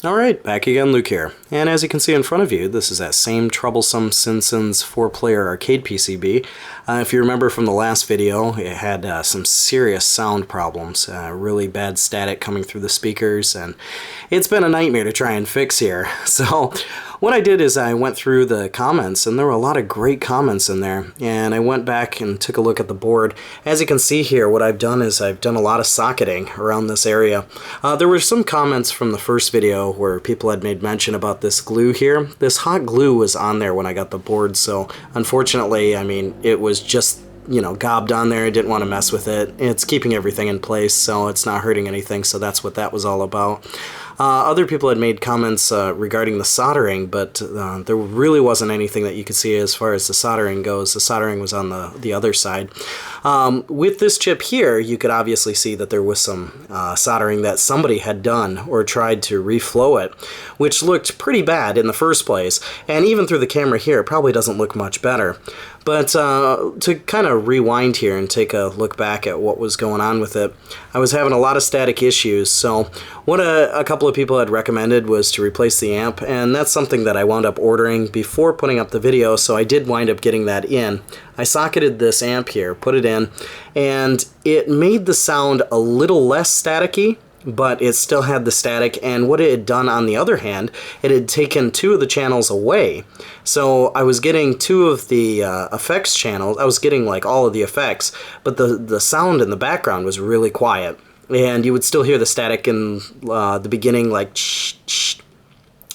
Alright, back again, Luke here. And as you can see in front of you, this is that same troublesome Simpsons 4-player arcade PCB. If you remember from the last video, it had some serious sound problems, really bad static coming through the speakers, and it's been a nightmare to try and fix here. So what I did is I went through the comments, and there were a lot of great comments in there, and I went back and took a look at the board. As you can see here, what I've done is I've done a lot of socketing around this area. There were some comments from the first video where people had made mention about this glue here. This hot glue was on there when I got the board, so unfortunately, I mean, it was just, you know, gobbed on there. I didn't want to mess with it. It's keeping everything in place, so it's not hurting anything, so that's what that was all about. Other people had made comments regarding the soldering, but there really wasn't anything that you could see as far as the soldering goes. The soldering was on the other side. With this chip here, you could obviously see that there was some soldering that somebody had done or tried to reflow it, which looked pretty bad in the first place, and even through the camera here, it probably doesn't look much better. But to kind of rewind here and take a look back at what was going on with it, I was having a lot of static issues, so what a couple of people had recommended was to replace the amp, and that's something that I wound up ordering before putting up the video, so I did wind up getting that in. I socketed this amp here, put it in, and it made the sound a little less staticky, but it still had the static, and what it had done on the other hand, it had taken two of the channels away. So I was getting two of the effects channels, I was getting like all of the effects, but the sound in the background was really quiet. And you would still hear the static in the beginning, like shh, shh.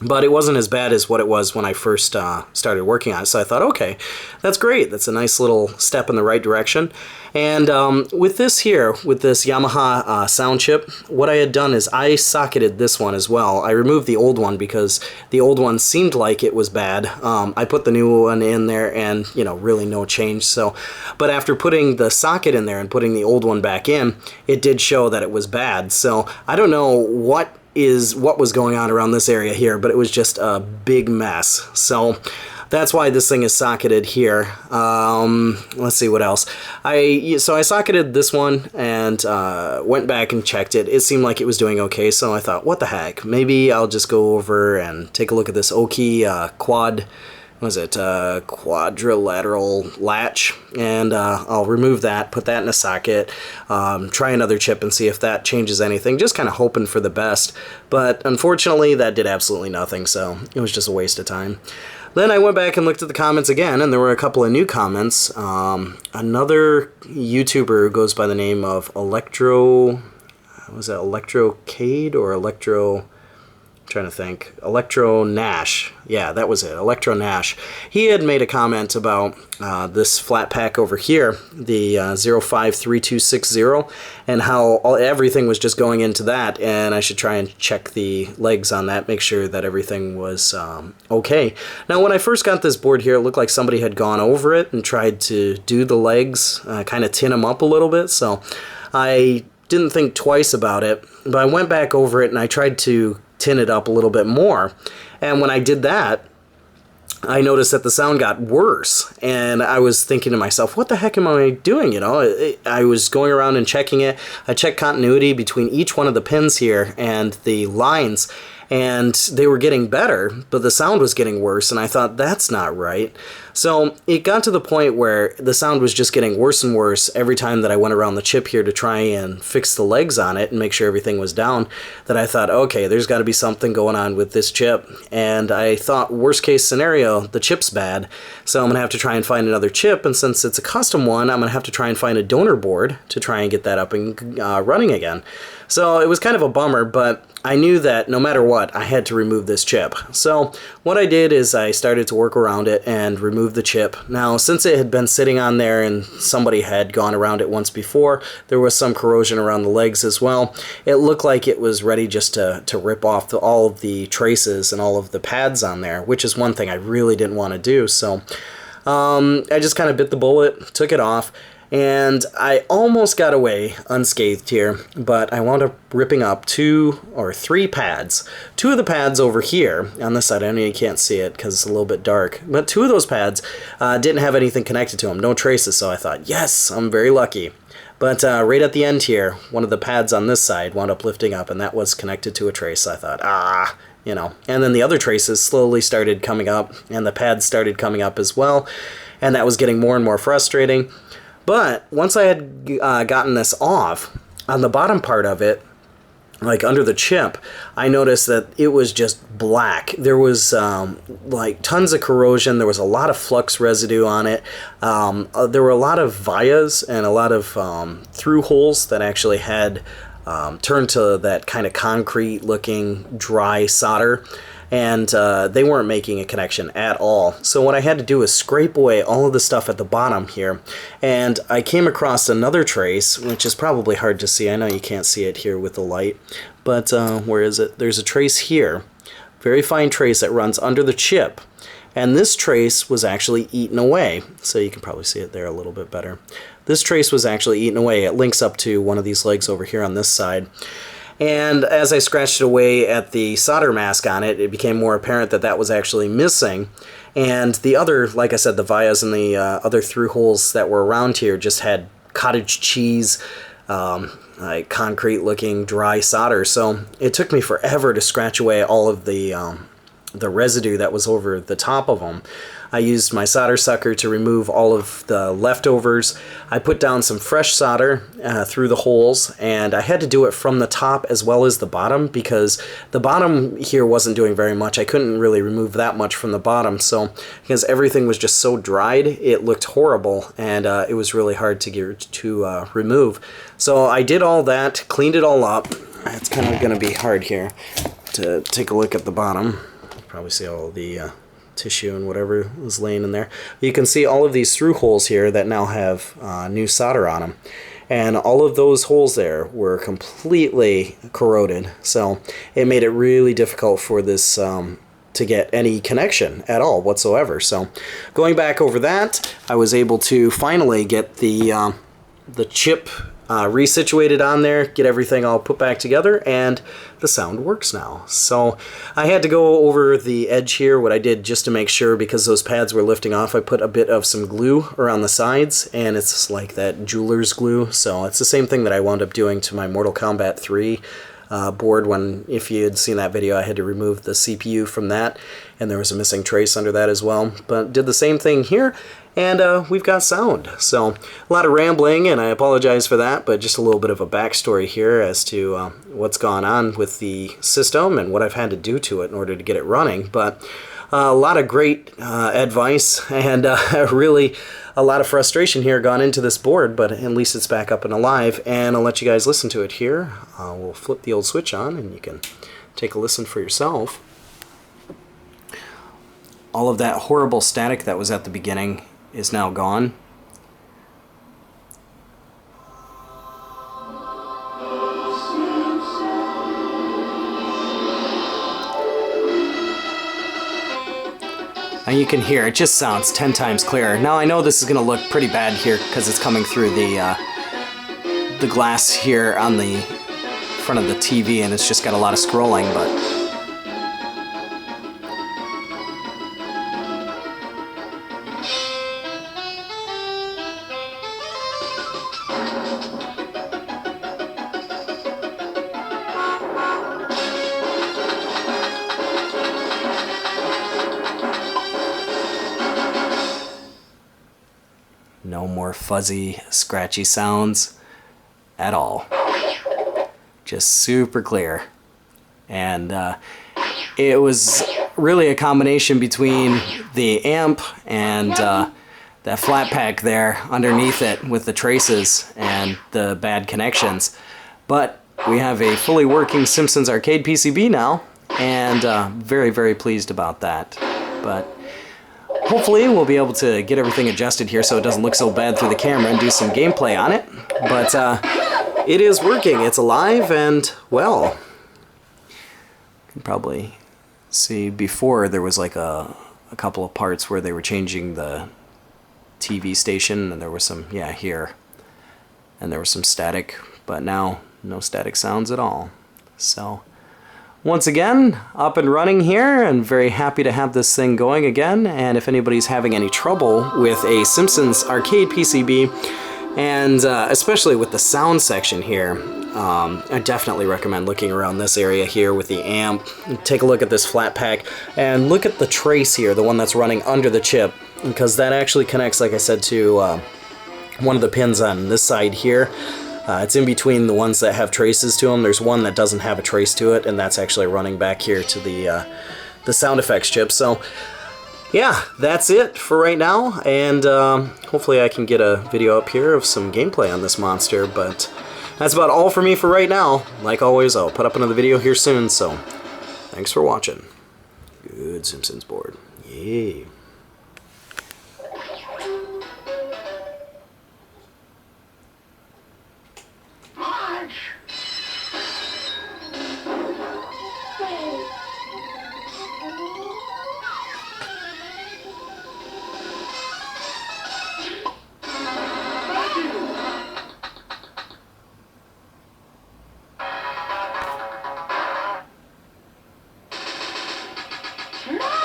But it wasn't as bad as what it was when I first started working on it. So I thought, okay, that's great. That's a nice little step in the right direction. And with this here, with this Yamaha sound chip, what I had done is I socketed this one as well. I removed the old one because the old one seemed like it was bad. I put the new one in there and, you know, really no change. So, but after putting the socket in there and putting the old one back in, it did show that it was bad. So I don't know what was going on around this area here, but it was just a big mess. So that's why this thing is socketed here. Let's see what else. So I socketed this one and went back and checked it. It seemed like it was doing okay, so I thought, what the heck? Maybe I'll just go over and take a look at this Oki quadrilateral latch, and I'll remove that, put that in a socket, try another chip and see if that changes anything, just kind of hoping for the best. But unfortunately that did absolutely nothing, so it was just a waste of time. Then I went back and looked at the comments again, and there were a couple of new comments. Another YouTuber who goes by the name of Electrocade or Electro... trying to think. Electro Nash. Yeah, that was it. Electro Nash. He had made a comment about this flat pack over here, the 053260, and how everything was just going into that, and I should try and check the legs on that, make sure that everything was okay. Now, when I first got this board here, it looked like somebody had gone over it and tried to do the legs, kind of tin them up a little bit, so I didn't think twice about it, but I went back over it and I tried to tin it up a little bit more, and when I did that, I noticed that the sound got worse, and I was thinking to myself, what the heck am I doing? You know, I was going around and checking it. I checked continuity between each one of the pins here and the lines, and they were getting better, but the sound was getting worse, and I thought, that's not right. So it got to the point where the sound was just getting worse and worse every time that I went around the chip here to try and fix the legs on it and make sure everything was down, that I thought, okay, there's got to be something going on with this chip. And I thought, worst case scenario, the chip's bad, so I'm going to have to try and find another chip, and since it's a custom one, I'm going to have to try and find a donor board to try and get that up and running again. So it was kind of a bummer, but I knew that no matter what, I had to remove this chip. So what I did is I started to work around it and remove the chip. Now, since it had been sitting on there and somebody had gone around it once before, there was some corrosion around the legs as well. It looked like it was ready just to rip off all of the traces and all of the pads on there, which is one thing I really didn't want to do. So I just kind of bit the bullet, took it off, and I almost got away unscathed here, but I wound up ripping up 2 or 3 pads. 2 of the pads over here on this side, I know you can't see it because it's a little bit dark, but 2 of those pads didn't have anything connected to them, no traces, so I thought, yes, I'm very lucky. But right at the end here, one of the pads on this side wound up lifting up, and that was connected to a trace. So I thought, you know. And then the other traces slowly started coming up, and the pads started coming up as well, and that was getting more and more frustrating. But once I had gotten this off, on the bottom part of it, like under the chip, I noticed that it was just black. There was like tons of corrosion. There was a lot of flux residue on it. There were a lot of vias and a lot of through holes that actually had turned to that kind of concrete looking dry solder, and they weren't making a connection at all. So what I had to do was scrape away all of the stuff at the bottom here, and I came across another trace, which is probably hard to see. I know you can't see it here with the light, but where is it? There's a trace here, very fine trace that runs under the chip, and this trace was actually eaten away. So you can probably see it there a little bit better. This trace was actually eaten away. It links up to one of these legs over here on this side. And as I scratched away at the solder mask on it, it became more apparent that that was actually missing. And the other, like I said, the vias and the other through holes that were around here just had cottage cheese, like concrete-looking dry solder. So it took me forever to scratch away all of the residue that was over the top of them. I used my solder sucker to remove all of the leftovers. I put down some fresh solder through the holes, and I had to do it from the top as well as the bottom, because the bottom here wasn't doing very much. I couldn't really remove that much from the bottom, so because everything was just so dried, it looked horrible, and it was really hard to remove. So I did all that, cleaned it all up. It's kind of going to be hard here to take a look at the bottom. Probably see all the tissue and whatever was laying in there. You can see all of these through holes here that now have new solder on them, and all of those holes there were completely corroded, so it made it really difficult for this to get any connection at all whatsoever. So going back over that, I was able to finally get the chip resituated on there, get everything all put back together, and the sound works now. So I had to go over the edge here, what I did just to make sure, because those pads were lifting off, I put a bit of some glue around the sides, and it's like that jeweler's glue. So it's the same thing that I wound up doing to my Mortal Kombat 3 board when, if you had seen that video, I had to remove the CPU from that, and there was a missing trace under that as well. But did the same thing here, and we've got sound. So a lot of rambling, and I apologize for that, but just a little bit of a backstory here as to what's gone on with the system and what I've had to do to it in order to get it running. But a lot of great advice, and really a lot of frustration here gone into this board, but at least it's back up and alive, and I'll let you guys listen to it here. We'll flip the old switch on, and you can take a listen for yourself. All of that horrible static that was at the beginning is now gone. And you can hear it just sounds 10 times clearer. Now I know this is going to look pretty bad here because it's coming through the glass here on the front of the TV, and it's just got a lot of scrolling, but no more fuzzy, scratchy sounds at all. Just super clear. And it was really a combination between the amp and that flat pack there underneath it with the traces and the bad connections. But we have a fully working Simpsons arcade PCB now, and very, very pleased about that. But hopefully we'll be able to get everything adjusted here so it doesn't look so bad through the camera and do some gameplay on it. But it is working, it's alive, and well, you can probably see before there was like a couple of parts where they were changing the TV station, and there was some, yeah, here, and there was some static, but now no static sounds at all. So once again, up and running here, and very happy to have this thing going again. And if anybody's having any trouble with a Simpsons arcade PCB, and especially with the sound section here, I definitely recommend looking around this area here with the amp. Take a look at this flat pack and look at the trace here, the one that's running under the chip, because that actually connects, like I said, to one of the pins on this side here. It's in between the ones that have traces to them. There's one that doesn't have a trace to it, and that's actually running back here to the sound effects chip. So yeah, that's it for right now, and hopefully I can get a video up here of some gameplay on this monster, but that's about all for me for right now. Like always, I'll put up another video here soon, so thanks for watching. Good Simpsons board. Yay. No!